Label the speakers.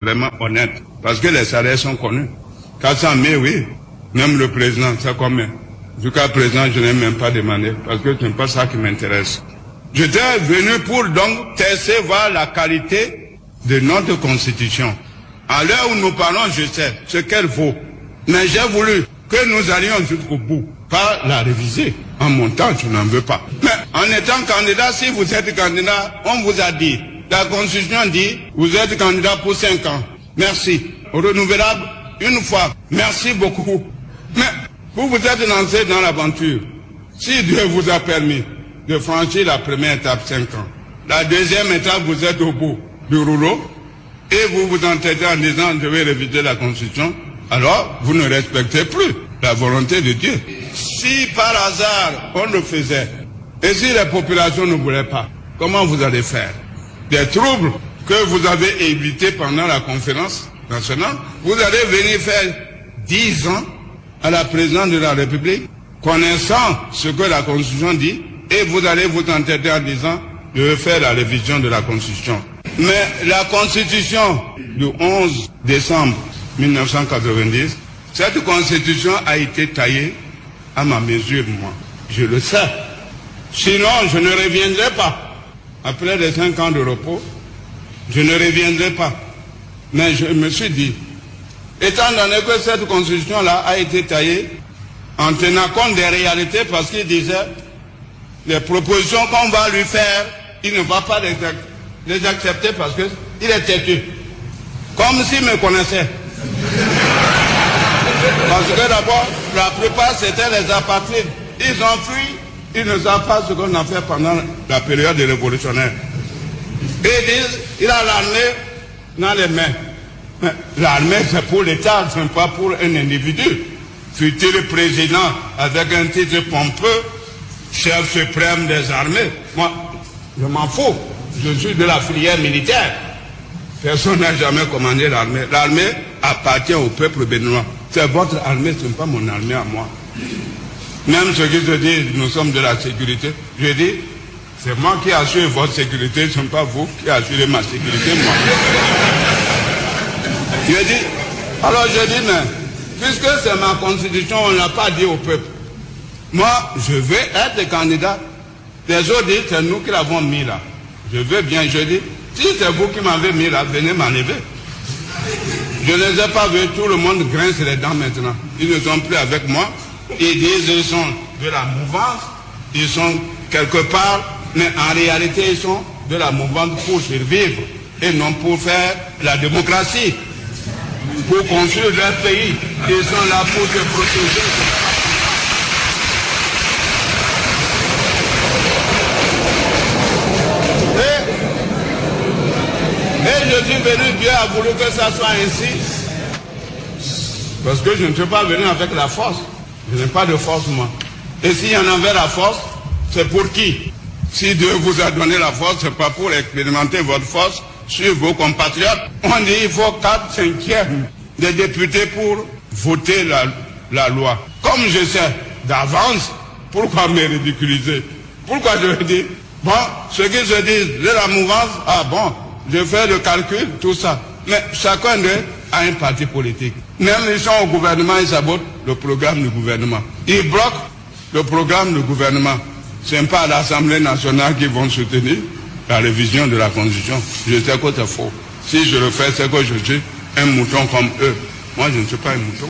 Speaker 1: vraiment honnête, parce que les salaires sont connus. 400 000, oui, même le président, c'est combien? Jusqu'à présent, je n'ai même pas demandé, parce que ce n'est pas ça qui m'intéresse. J'étais venu pour donc tester, voir la qualité de notre constitution. À l'heure où nous parlons, je sais ce qu'elle vaut. Mais j'ai voulu que nous allions jusqu'au bout, pas la réviser. En montant, je n'en veux pas. Mais en étant candidat, si vous êtes candidat, on vous a dit, la Constitution dit, vous êtes candidat pour 5 ans. Merci. Renouvelable, une fois. Merci beaucoup. Mais vous vous êtes lancé dans l'aventure. Si Dieu vous a permis de franchir la première étape, 5 ans. La deuxième étape, vous êtes au bout du rouleau et vous vous entêtez en disant je vais réviser la Constitution, alors vous ne respectez plus la volonté de Dieu. Si par hasard on le faisait et si les populations ne voulaient pas, comment vous allez faire? Des troubles que vous avez évités pendant la conférence nationale, vous allez venir faire 10 ans à la présidence de la République, connaissant ce que la Constitution dit, et vous allez vous entêter en disant de faire la révision de la Constitution. Mais la Constitution du 11 décembre 1990, cette Constitution a été taillée à ma mesure, moi. Je le sais. Sinon, je ne reviendrai pas. Après les 5 ans de repos, je ne reviendrai pas. Mais je me suis dit, étant donné que cette Constitution-là a été taillée en tenant compte des réalités, parce qu'il disait, les propositions qu'on va lui faire, il ne va pas les accepter parce qu'il est têtu. Comme s'il me connaissait. Parce que d'abord, la plupart c'était les apatrides. Ils ont fui, ils ne savent pas ce qu'on a fait pendant la période des révolutionnaires. Et ils disent, il a l'armée dans les mains. Mais l'armée c'est pour l'État, ce n'est pas pour un individu. Fut-il président avec un titre pompeux, chef suprême des armées? Moi, je m'en fous. Je suis de la filière militaire. Personne n'a jamais commandé l'armée. L'armée appartient au peuple béninois. C'est votre armée, ce n'est pas mon armée à moi. Même ceux qui se disent, nous sommes de la sécurité, je dis, c'est moi qui assure votre sécurité, ce n'est pas vous qui assurez ma sécurité, moi. Alors je dis, mais, puisque c'est ma constitution, on ne l'a pas dit au peuple. Moi, je veux être candidat. Les autres disent, c'est nous qui l'avons mis là. Je veux bien, je dis, si c'est vous qui m'avez mis là, venez m'enlever. Je ne les ai pas vus, tout le monde grince les dents maintenant. Ils ne sont plus avec moi. Ils disent qu'ils sont de la mouvance, ils sont quelque part, mais en réalité ils sont de la mouvance pour survivre et non pour faire la démocratie, pour construire leur pays. Ils sont là pour se protéger. Et je suis venu, Dieu a voulu que ça soit ainsi. Parce que je ne suis pas venu avec la force. Je n'ai pas de force, moi. Et s'il y en avait la force, c'est pour qui? Si Dieu vous a donné la force, c'est pas pour expérimenter votre force sur vos compatriotes. On dit qu'il faut 4/5 des députés pour voter la loi. Comme je sais d'avance, pourquoi me ridiculiser? Pourquoi je dis, bon, ceux qui se disent de la mouvance, ah bon, je fais le calcul, tout ça. Mais chacun d'eux a un parti politique. Même ils sont au gouvernement, ils sabotent le programme du gouvernement. Ils bloquent le programme du gouvernement. Ce n'est pas à l'Assemblée nationale qu'ils vont soutenir la révision de la Constitution. Je sais que c'est faux. Si je le fais, c'est que je suis un mouton comme eux. Moi, je ne suis pas un mouton.